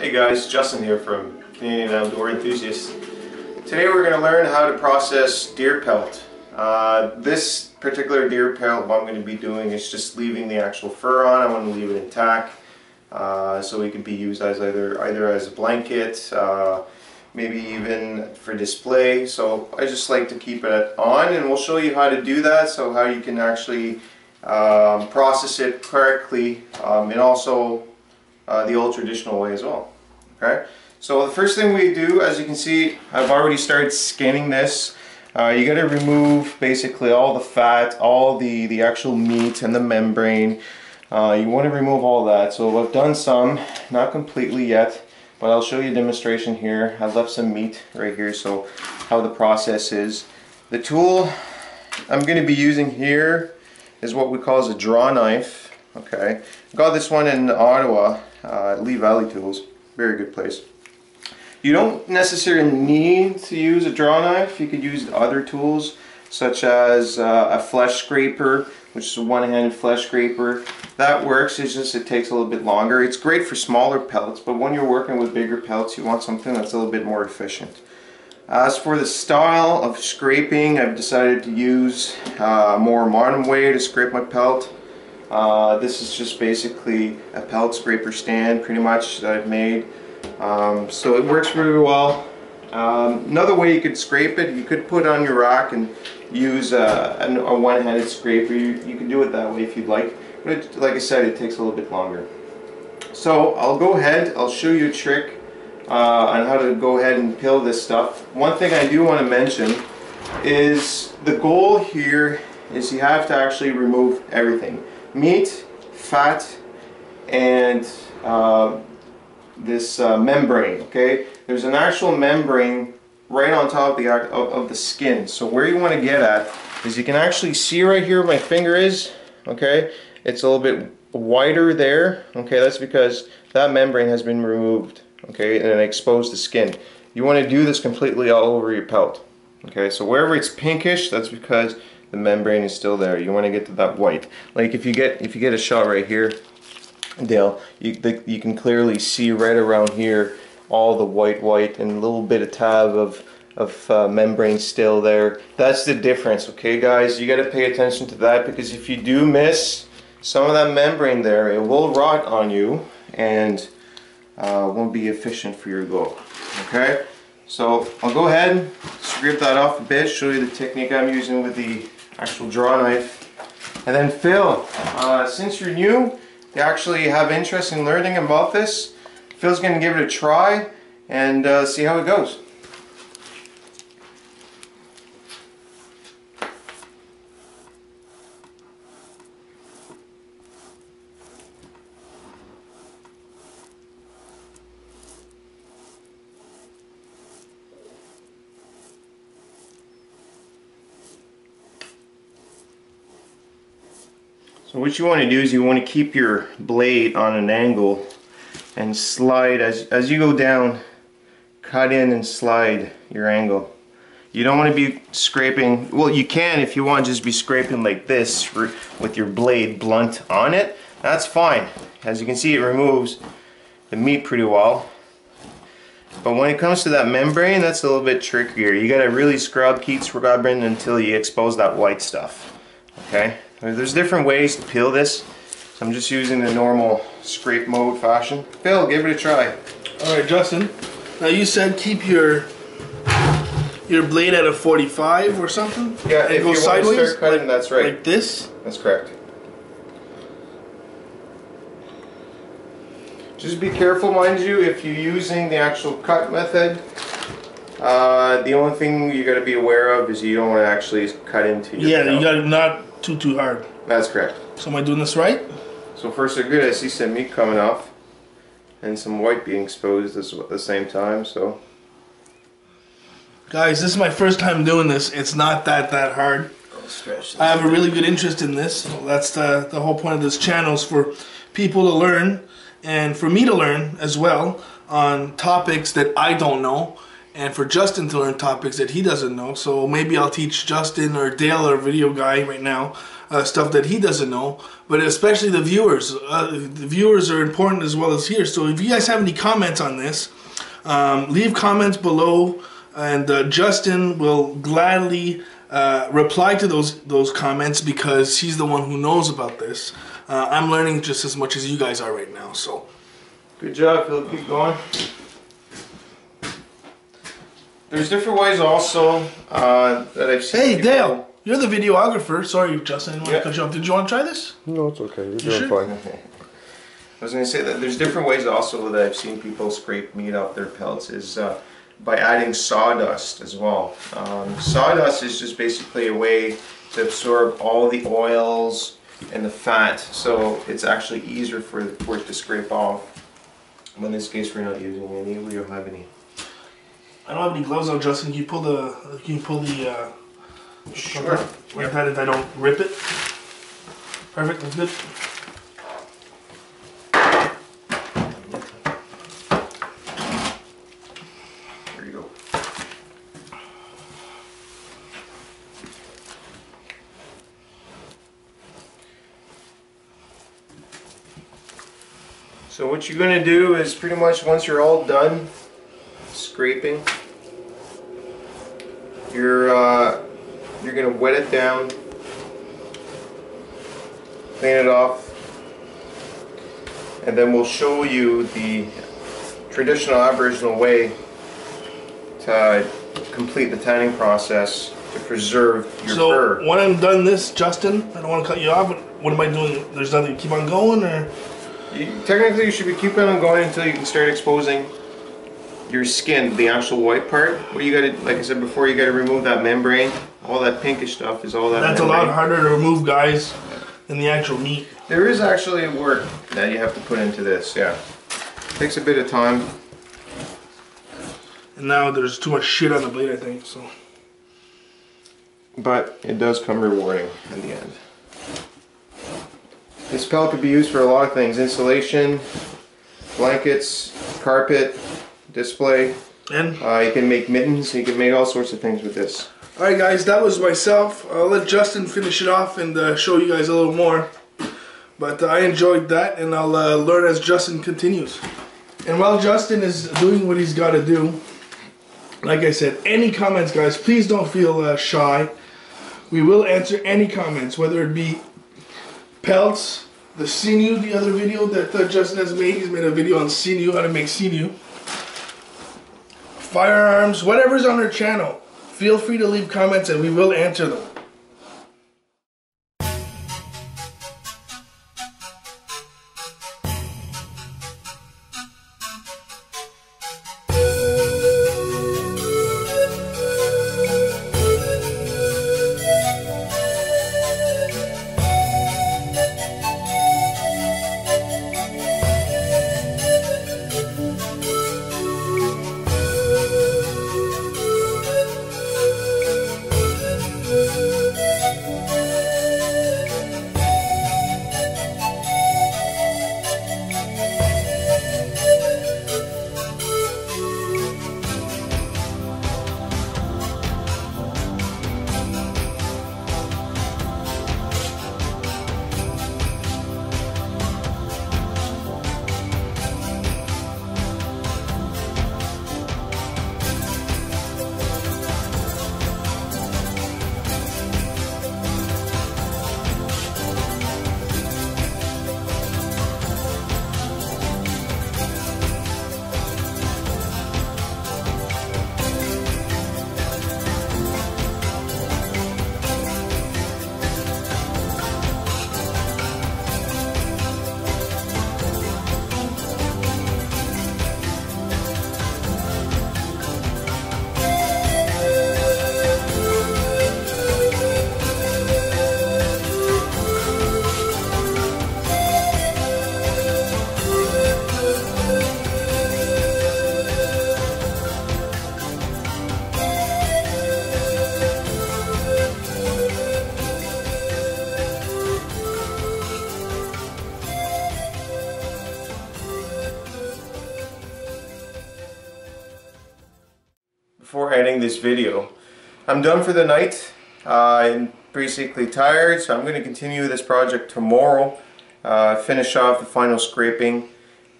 Hey guys, Justin here from Canadian Outdoor Enthusiast. Today we're going to learn how to process deer pelt. This particular deer pelt, what I'm going to be doing is just leaving the actual fur on. I want to leave it intact so it can be used as either as a blanket, maybe even for display. So I just like to keep it on, and we'll show you how to do that, so how you can actually process it correctly and also the old traditional way as well. Okay, so the first thing we do, as you can see, I've already started skinning this. You got to remove basically all the fat, all the actual meat and the membrane. You want to remove all that. So I've done some, not completely yet, but I'll show you a demonstration here. I left some meat right here, so how the process is. The tool I'm going to be using here is what we call a draw knife. Okay, got this one in Ottawa, Lee Valley Tools, very good place. You don't necessarily need to use a draw knife. You could use other tools such as a flesh scraper, which is a one-handed flesh scraper. That works, it's just it takes a little bit longer. It's great for smaller pellets, but when you're working with bigger pellets, you want something that's a little bit more efficient. As for the style of scraping, I've decided to use a more modern way to scrape my pelt. This is just basically a pellet scraper stand, pretty much, that I've made. So it works very well. Another way you could scrape it, you could put it on your rack and use a one-handed scraper. You can do it that way if you'd like. But like I said, it takes a little bit longer. So I'll go ahead, I'll show you a trick on how to go ahead and peel this stuff. One thing I do want to mention is the goal here is you have to actually remove everything. Meat, fat, and this membrane. Okay, there's an actual membrane right on top of the skin. So where you want to get at is you can actually see right here where my finger is. Okay, it's a little bit wider there. Okay, that's because that membrane has been removed. Okay, and it exposed the skin. You want to do this completely all over your pelt. Okay, so wherever it's pinkish, that's because the membrane is still there. You want to get to that white. Like if you get a shot right here, Dale, you can clearly see right around here all the white and a little bit of tab of membrane still there. That's the difference. Okay, guys, you got to pay attention to that, because if you do miss some of that membrane there, it will rot on you and won't be efficient for your goal. Okay, so I'll go ahead and scrape that off a bit, show you the technique I'm using with the actual draw knife. And then Phil, since you're new, you actually have interest in learning about this, Phil's going to give it a try and see how it goes. So what you want to do is you want to keep your blade on an angle and slide as you go down. Cut in and slide your angle. You don't want to be scraping, well, you can if you want to just be scraping like this with your blade blunt on it. That's fine. As you can see, it removes the meat pretty well. But when it comes to that membrane, that's a little bit trickier. You got to really keep scrubbing until you expose that white stuff. Okay? There's different ways to peel this, so I'm just using the normal scrape mode fashion. Phil, give it a try. Alright, Justin, now you said keep your blade at a 45 or something? Yeah, if you want to start cutting, that's right. Like this? That's correct. Just be careful, mind you, if you're using the actual cut method. The only thing you got to be aware of is you don't want to actually cut into your pelt. You got to not too hard. That's correct. So am I doing this right? So far so good. I see some meat coming off and some white being exposed at the same time. So, guys, this is my first time doing this. It's not that hard. I have a really good interest in this. That's the whole point of this channel, is for people to learn and for me to learn as well on topics that I don't know. and for Justin to learn topics that he doesn't know. So maybe I'll teach Justin or Dale, our video guy right now, stuff that he doesn't know. But especially the viewers. The viewers are important as well as here. So if you guys have any comments on this, leave comments below, and Justin will gladly reply to those comments, because he's the one who knows about this. I'm learning just as much as you guys are right now. So good job, Phil. Keep going. There's different ways also that I've seen. Hey, people... Dale, you're the videographer. Sorry, Justin, I didn't want to cut you off. Did you want to try this? No, it's okay. You're doing fine. I was going to say that there's different ways also that I've seen people scrape meat off their pelts is by adding sawdust as well. Sawdust is just basically a way to absorb all the oils and the fat, so it's actually easier for it to scrape off. But in this case, we're not using any. We don't have any. I don't have any gloves on, Justin. Can you pull the Sure. like that, if I don't rip it? Perfect. That's good. There you go. So what you're going to do is pretty much once you're all done scraping, you're going to wet it down, clean it off, and then we'll show you the traditional Aboriginal way to complete the tanning process to preserve your fur. So when I'm done this, Justin, I don't want to cut you off, but what am I doing? There's nothing to keep on going, or? Technically, you should be keeping on going until you can start exposing your skin, the actual white part. What you gotta, like I said before, you gotta remove that membrane. All that pinkish stuff is all that That's membrane. a lot harder to remove, guys, than the actual meat. There is actually work that you have to put into this, yeah. Takes a bit of time. And now there's too much shit on the blade, I think, so. But it does come rewarding in the end. This pellet could be used for a lot of things. Insulation, blankets, carpet, display. And You can make mittens, you can make all sorts of things with this. alright guys, that was myself. I'll let Justin finish it off and show you guys a little more. But I enjoyed that, and I'll learn as Justin continues. And while Justin is doing what he's got to do, like I said, any comments, guys, please don't feel shy. We will answer any comments, whether it be pelts, the sinew, the other video that Justin has made. He's made a video on sinew, how to make sinew. Firearms, whatever's on our channel. Feel free to leave comments and we will answer them. before ending this video. I'm done for the night. I'm basically tired, so I'm going to continue this project tomorrow. Finish off the final scraping.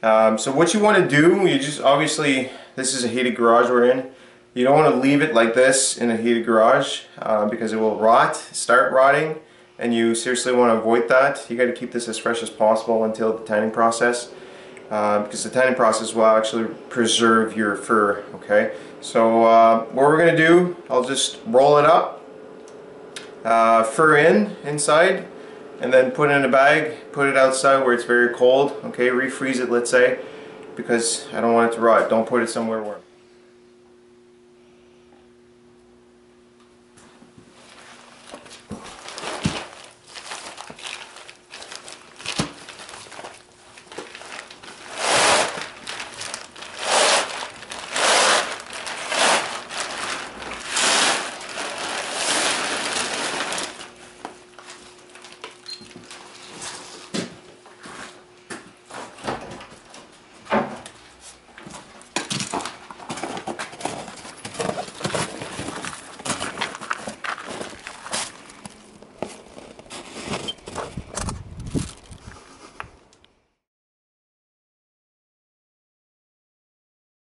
So what you want to do, you just obviously, this is a heated garage we're in. You don't want to leave it like this in a heated garage because it will start rotting, and you seriously want to avoid that. You got to keep this as fresh as possible until the tanning process, because the tanning process will actually preserve your fur. Okay, so what we're going to do, I'll just roll it up, fur inside, and then put it in a bag, put it outside where it's very cold. Okay, refreeze it, let's say, because I don't want it to rot. Don't put it somewhere warm.